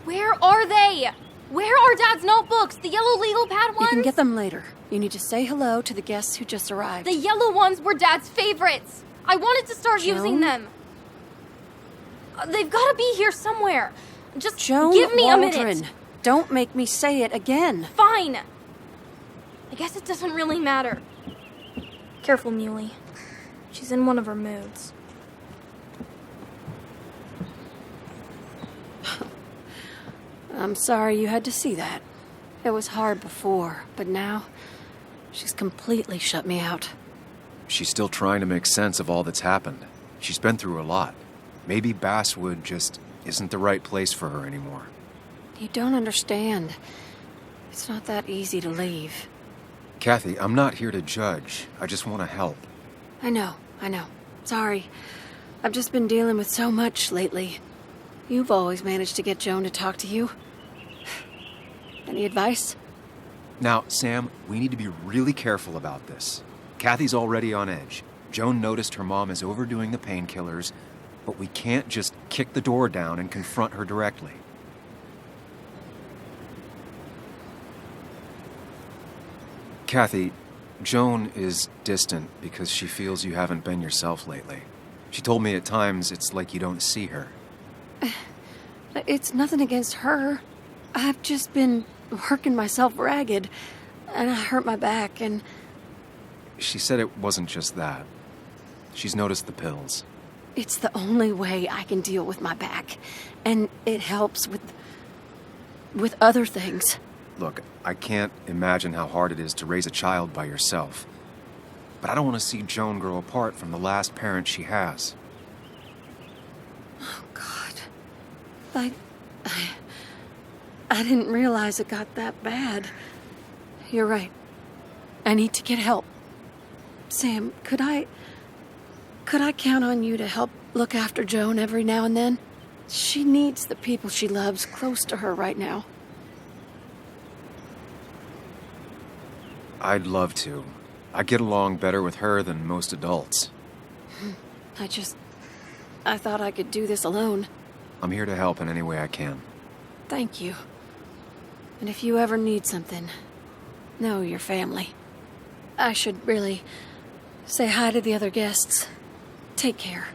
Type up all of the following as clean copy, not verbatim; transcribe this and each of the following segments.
Where are they? Where are Dad's notebooks? The yellow legal pad ones? You can get them later. You need to say hello to the guests who just arrived. The yellow ones were Dad's favorites. I wanted to start using them. They've got to be here somewhere. Just Joan give me Waldron. a minute. Don't make me say it again. Fine. I guess it doesn't really matter. Careful, Muley. She's in one of her moods. I'm sorry you had to see that. It was hard before, but now she's completely shut me out. She's still trying to make sense of all that's happened. She's been through a lot. Maybe Basswood just isn't the right place for her anymore. You don't understand. It's not that easy to leave. Kathy, I'm not here to judge. I just want to help. I know. Sorry. I've just been dealing with so much lately. You've always managed to get Joan to talk to you. Any advice? Now, Sam, we need to be really careful about this. Kathy's already on edge. Joan noticed her mom is overdoing the painkillers, but we can't just kick the door down and confront her directly. Kathy, Joan is distant because she feels you haven't been yourself lately. She told me at times it's like you don't see her. It's nothing against her. I've just been working myself ragged, and I hurt my back, and... She said it wasn't just that. She's noticed the pills. It's the only way I can deal with my back, and it helps with other things. Look, I can't imagine how hard it is to raise a child by yourself. But I don't want to see Joan grow apart from the last parent she has. Oh, God. I didn't realize it got that bad. You're right. I need to get help. Sam, could I count on you to help look after Joan every now and then? She needs the people she loves close to her right now. I'd love to. I get along better with her than most adults. I thought I could do this alone. I'm here to help in any way I can. Thank you. And if you ever need something, know your family. I should really say hi to the other guests. Take care.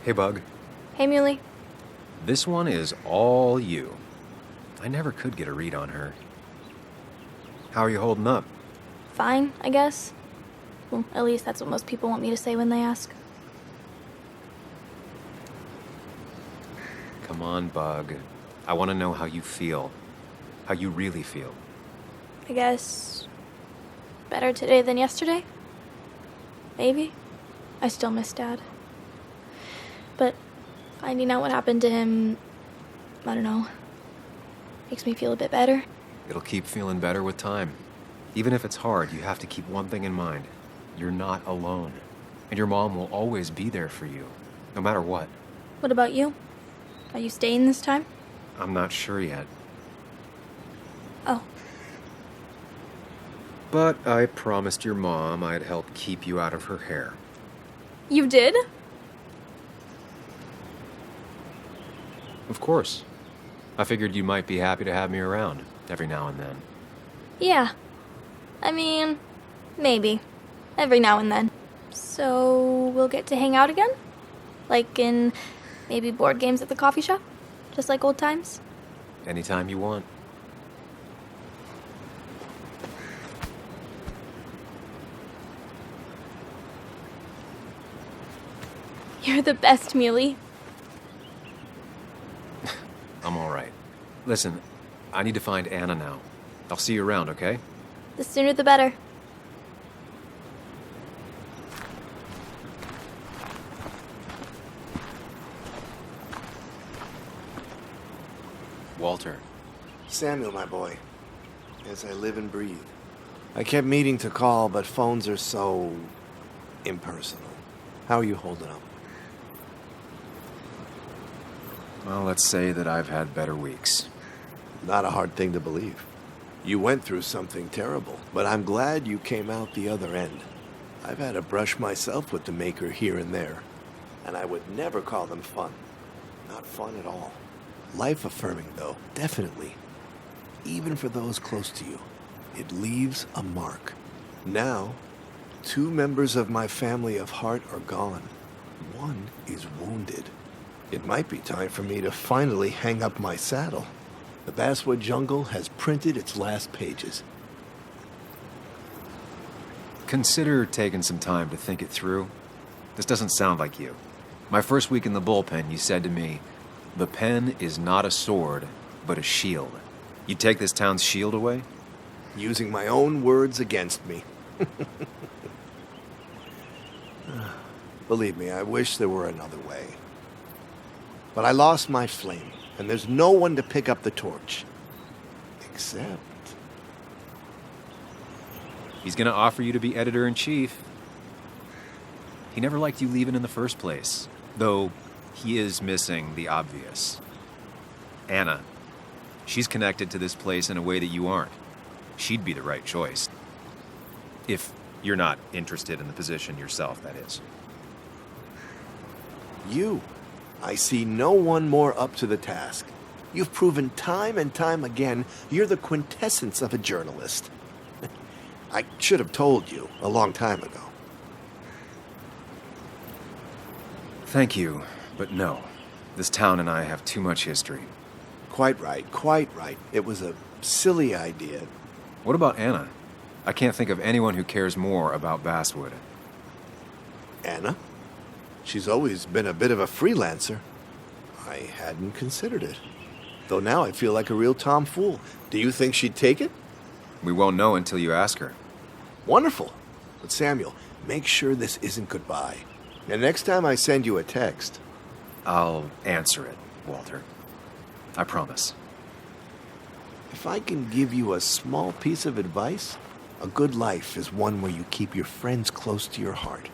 Hey, Bug. Hey, Muley. This one is all you. I never could get a read on her. How are you holding up? Fine, I guess. Well, at least that's what most people want me to say when they ask. Come on, Bug. I want to know how you feel. How you really feel. I guess... better today than yesterday? Maybe. I still miss Dad. But finding out what happened to him, I don't know, makes me feel a bit better. It'll keep feeling better with time. Even if it's hard, you have to keep one thing in mind. You're not alone. And your mom will always be there for you, no matter what. What about you? Are you staying this time? I'm not sure yet. Oh. But I promised your mom I'd help keep you out of her hair. You did? Of course. I figured you might be happy to have me around every now and then. Yeah. I mean, maybe. Every now and then. So, we'll get to hang out again? Like in maybe board games at the coffee shop? Just like old times? Anytime you want. You're the best, Muley. I'm all right. Listen, I need to find Anna now. I'll see you around, okay? The sooner the better. Walter. Samuel, my boy. As I live and breathe. I kept meaning to call, but phones are so... impersonal. How are you holding up? Well, let's say that I've had better weeks. Not a hard thing to believe. You went through something terrible, but I'm glad you came out the other end. I've had a brush myself with the Maker here and there, and I would never call them fun. Not fun at all. Life-affirming, though, definitely. Even for those close to you, it leaves a mark. Now, 2 members of my family of heart are gone. 1 is wounded. It might be time for me to finally hang up my saddle. The Basswood Jungle has printed its last pages. Consider taking some time to think it through. This doesn't sound like you. My first week in the bullpen, you said to me, "The pen is not a sword, but a shield." You take this town's shield away? Using my own words against me. Believe me, I wish there were another way. But I lost my flame, and there's no one to pick up the torch. Except... He's gonna offer you to be editor-in-chief. He never liked you leaving in the first place, though he is missing the obvious. Anna. She's connected to this place in a way that you aren't. She'd be the right choice. If you're not interested in the position yourself, that is. You. I see no one more up to the task. You've proven time and time again you're the quintessence of a journalist. I should have told you a long time ago. Thank you, but no. This town and I have too much history. Quite right, quite right. It was a silly idea. What about Anna? I can't think of anyone who cares more about Basswood. Anna? She's always been a bit of a freelancer. I hadn't considered it. Though now I feel like a real tomfool. Do you think she'd take it? We won't know until you ask her. Wonderful. But Samuel, make sure this isn't goodbye. And next time I send you a text... I'll answer it, Walter. I promise. If I can give you a small piece of advice, a good life is one where you keep your friends close to your heart.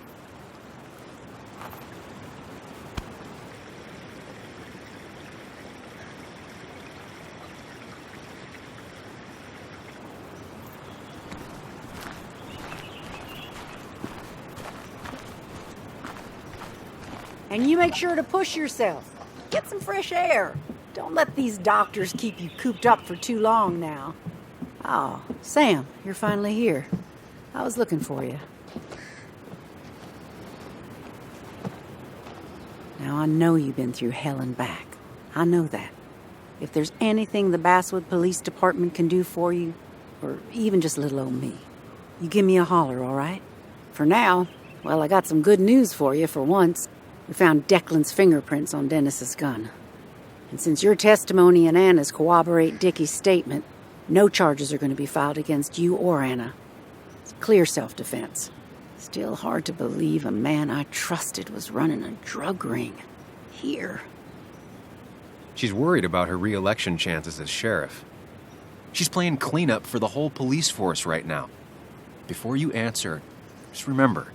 And you make sure to push yourself. Get some fresh air. Don't let these doctors keep you cooped up for too long now. Oh, Sam, you're finally here. I was looking for you. Now, I know you've been through hell and back. I know that. If there's anything the Basswood Police Department can do for you, or even just little old me, you give me a holler, all right? For now, well, I got some good news for you for once. We found Declan's fingerprints on Dennis's gun. And since your testimony and Anna's corroborate Dickie's statement, no charges are going to be filed against you or Anna. It's clear self-defense. Still hard to believe a man I trusted was running a drug ring. Here. She's worried about her re-election chances as sheriff. She's playing cleanup for the whole police force right now. Before you answer, just remember,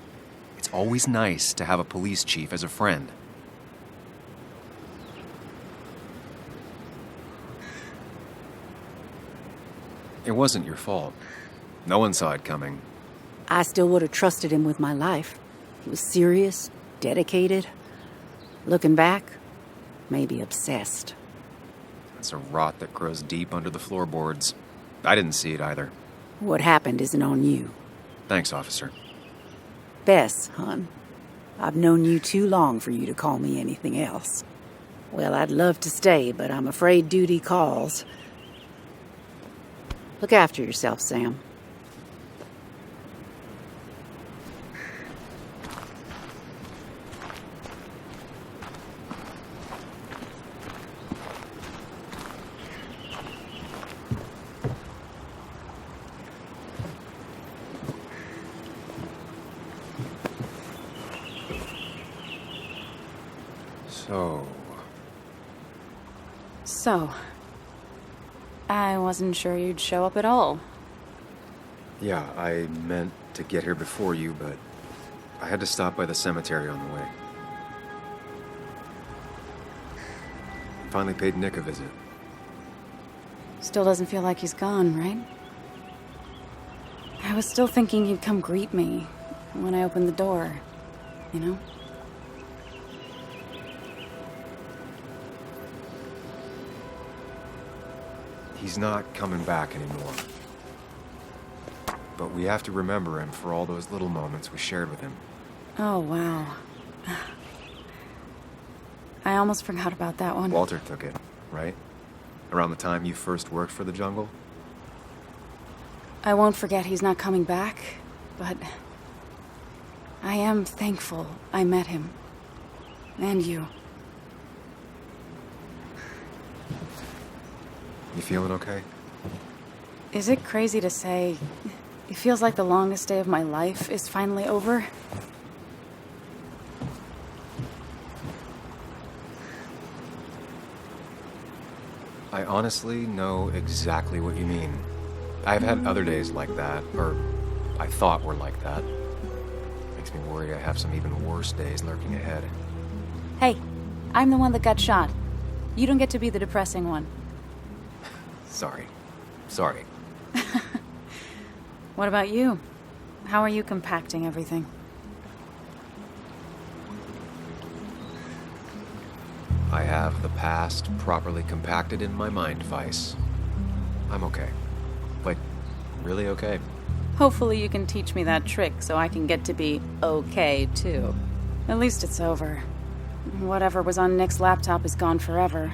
it's always nice to have a police chief as a friend. It wasn't your fault. No one saw it coming. I still would have trusted him with my life. He was serious, dedicated. Looking back, maybe obsessed. It's a rot that grows deep under the floorboards. I didn't see it either. What happened isn't on you. Thanks, officer. Bess, hon. I've known you too long for you to call me anything else. Well, I'd love to stay, but I'm afraid duty calls. Look after yourself, Sam. So, I wasn't sure you'd show up at all. Yeah, I meant to get here before you, but I had to stop by the cemetery on the way. Finally paid Nick a visit. Still doesn't feel like he's gone, right? I was still thinking he'd come greet me when I opened the door, you know? He's not coming back anymore. But we have to remember him for all those little moments we shared with him. Oh, wow. I almost forgot about that one. Walter took it, right? Around the time you first worked for the Jungle? I won't forget he's not coming back, but I am thankful I met him. And you. You feeling okay? Is it crazy to say it feels like the longest day of my life is finally over? I honestly know exactly what you mean. I've had other days like that, or I thought were like that. Makes me worry I have some even worse days lurking ahead. Hey, I'm the one that got shot. You don't get to be the depressing one. Sorry. What about you? How are you compacting everything? I have the past properly compacted in my mind vice. I'm okay. Like, really okay. Hopefully you can teach me that trick so I can get to be okay, too. At least it's over. Whatever was on Nick's laptop is gone forever.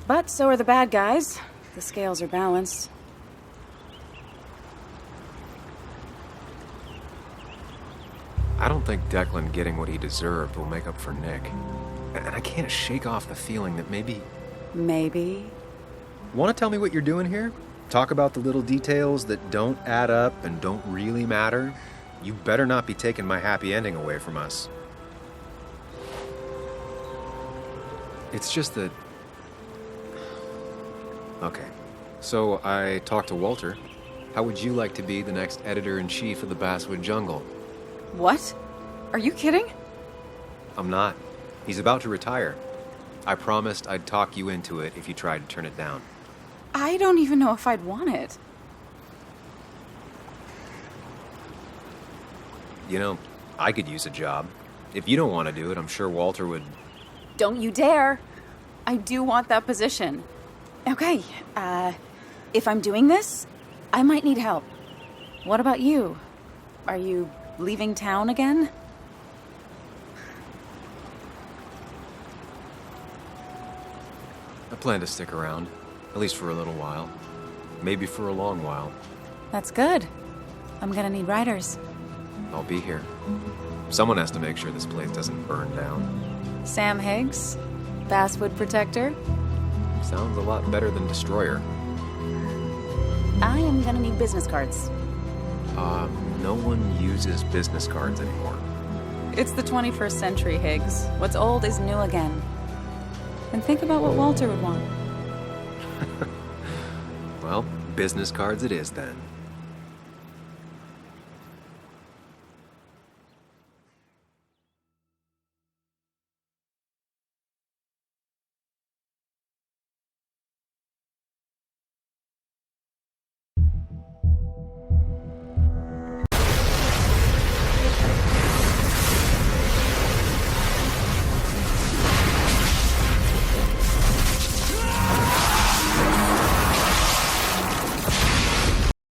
But so are the bad guys. The scales are balanced. I don't think Declan getting what he deserved will make up for Nick. And I can't shake off the feeling that maybe... Maybe. Want to tell me what you're doing here? Talk about the little details that don't add up and don't really matter? You better not be taking my happy ending away from us. It's just that... Okay. So I talked to Walter. How would you like to be the next editor-in-chief of the Basswood Jungle? What? Are you kidding? I'm not. He's about to retire. I promised I'd talk you into it if you tried to turn it down. I don't even know if I'd want it. You know, I could use a job. If you don't want to do it, I'm sure Walter would... Don't you dare! I do want that position. Okay, if I'm doing this, I might need help. What about you? Are you leaving town again? I plan to stick around, at least for a little while. Maybe for a long while. That's good. I'm gonna need writers. I'll be here. Someone has to make sure this place doesn't burn down. Sam Higgs, Basswood Protector. Sounds a lot better than Destroyer. I am gonna need business cards. No one uses business cards anymore. It's the 21st century, Higgs. What's old is new again. And think about what Walter would want. Well, business cards it is then.